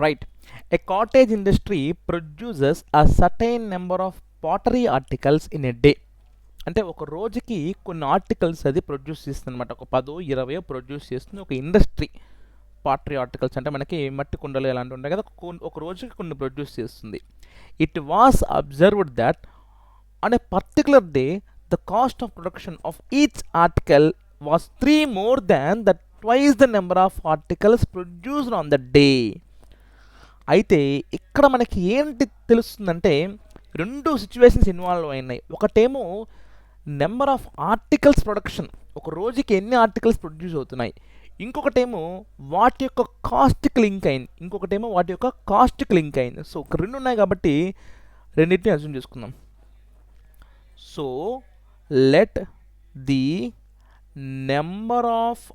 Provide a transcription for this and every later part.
right? A cottage industry produces a certain number of pottery articles in a day. అంటే ఒక రోజుకి కొన్ని articles అది ప్రొడ్యూస్ చేస్తుంది అనమాట. ఒక 10-20 ప్రొడ్యూస్ చేస్తుంది ఒక ఇండస్ట్రీ. పాటరీ ఆర్టికల్స్ అంటే మనకి మట్టి కుండలు ఇలాంటివి ఉంటాయి కదా, ఒక రోజుకి కొన్ని ప్రొడ్యూస్ చేస్తుంది. It was observed that on a particular day the cost of production of each article was 3 more than the twice the number of articles produced on the day. అయితే ఇక్కడ మనకి ఏంటి తెలుస్తుందంటే రెండు సిచ్యువేషన్స్ ఇన్వాల్వ్ అయినాయి. ఒకటేమో number of articles production, ఒక రోజుకి ఎన్ని ఆర్టికల్స్ ప్రొడ్యూస్ అవుతున్నాయి. ఇంకొకటేమో వాటి యొక్క కాస్ట్కి లింక్ అయింది. సో ఒక రెండు ఉన్నాయి కాబట్టి రెండింటిని అజ్యూమ్ చేసుకుందాం. So let the number of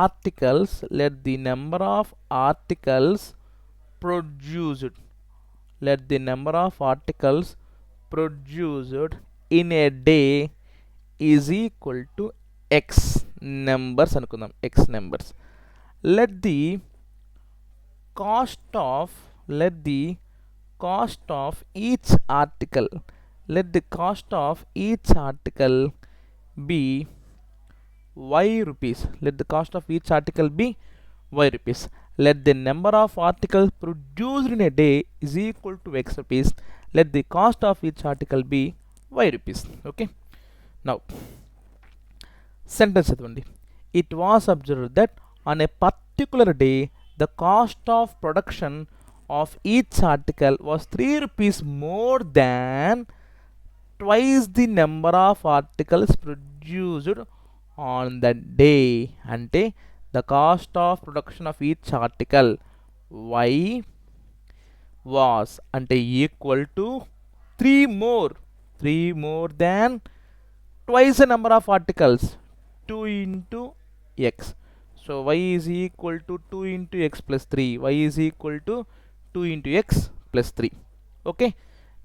articles produced in a day is equal to x numbers అనుకుందాం. x numbers. let the cost of each article be y rupees. Let the number of articles produced in a day is equal to x rupees. Let the cost of each article be y rupees. Okay, now sentence చదవండి. It was observed that on a particular day the cost of production of each article was 3 rupees more than twice the number of articles produced on that day. అంటే the cost of production of each article y was అంటే equal to 3 more than twice the number of articles, 2 into x. So y is equal to 2 into x plus 3. y is equal to 2 into x plus 3. Okay,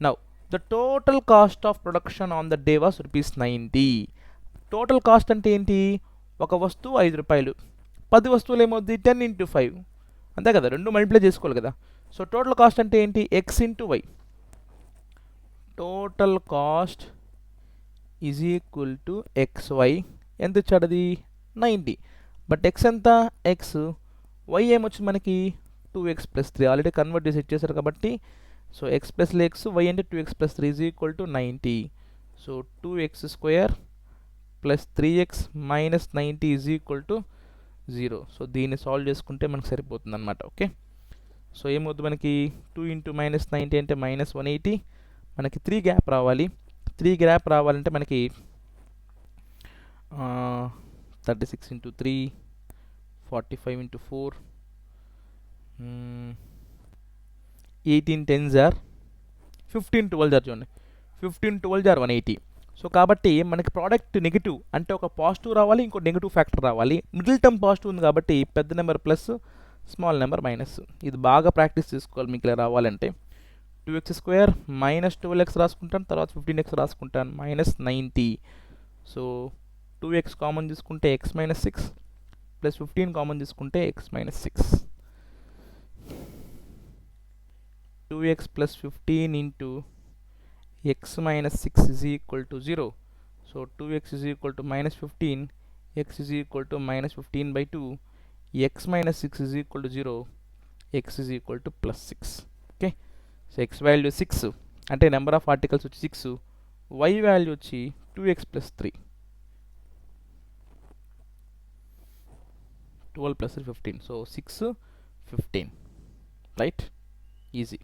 now the total cost of production on the day was rupees 90. Total cost అంటే ఏంటి? ఒక వస్తువు 5 రూపాయలు, 10 వస్తువులు ఏమవుద్ది? 10 into 5 అంతే కదా, రెండు మల్టిప్లై చేసుకోవాలి కదా. సో టోటల్ కాస్ట్ అంటే ఏంటి? x into y. Total cost is equal to xy. ఎంత ఇచ్చాడు అది? 90. బట్ x ఎంత? x. y ఏమొచ్చింది మనకి? 2x plus 3. ఆల్రెడీ కన్వర్ట్ చేసి ఇచ్చేసారు కాబట్టి so x plus x, y అంటే 2x plus 3 is equal to 90. So 2x square plus 3x minus 90 is equal to 0. So దీన్ని సాల్వ్ చేసుకుంటే మనకు సరిపోతుంది అనమాట. ఓకే, సో ఏమవుతుంది మనకి? 2 into మైనస్ 90 అంటే మైనస్ 180. మనకి 3 గ్యాప్ రావాలి. 3 గ్యాప్ రావాలంటే మనకి 36 into 3, 45 into 4, 18 10s are 15 12s are చూడండి, 15 12s are 180. సో కాబట్టి మనకి ప్రోడక్ట్ నెగిటివ్ అంటే ఒక పాజిటివ్ రావాలి, ఇంకో నెగిటివ్ ఫ్యాక్టర్ రావాలి. మిడిల్ టర్మ్ పాజిటివ్ ఉంది కాబట్టి పెద్ద number plus, small number minus. ఇది బాగా ప్రాక్టీస్ చేసుకోవాలి మీకు ఇలా రావాలంటే. 2x స్క్వేర్ మైనస్ 12x రాసుకుంటాను, తర్వాత 15x రాసుకుంటాను, మైనస్ 90. సో 2x కామన్ తీసుకుంటే x మైనస్ 6 ప్లస్ 15 కామన్ తీసుకుంటే x minus 6. 2x plus 15 into x minus 6 is equal to 0. So 2x is equal to minus 15, x is equal to minus 15 by 2, x minus 6 is equal to 0, x is equal to plus 6. Okay, so x value 6 అంటే number of articles వచ్చి 6, y value వచ్చి 2x plus 3, 12 plus 3 15. So 6 15, right? Easy.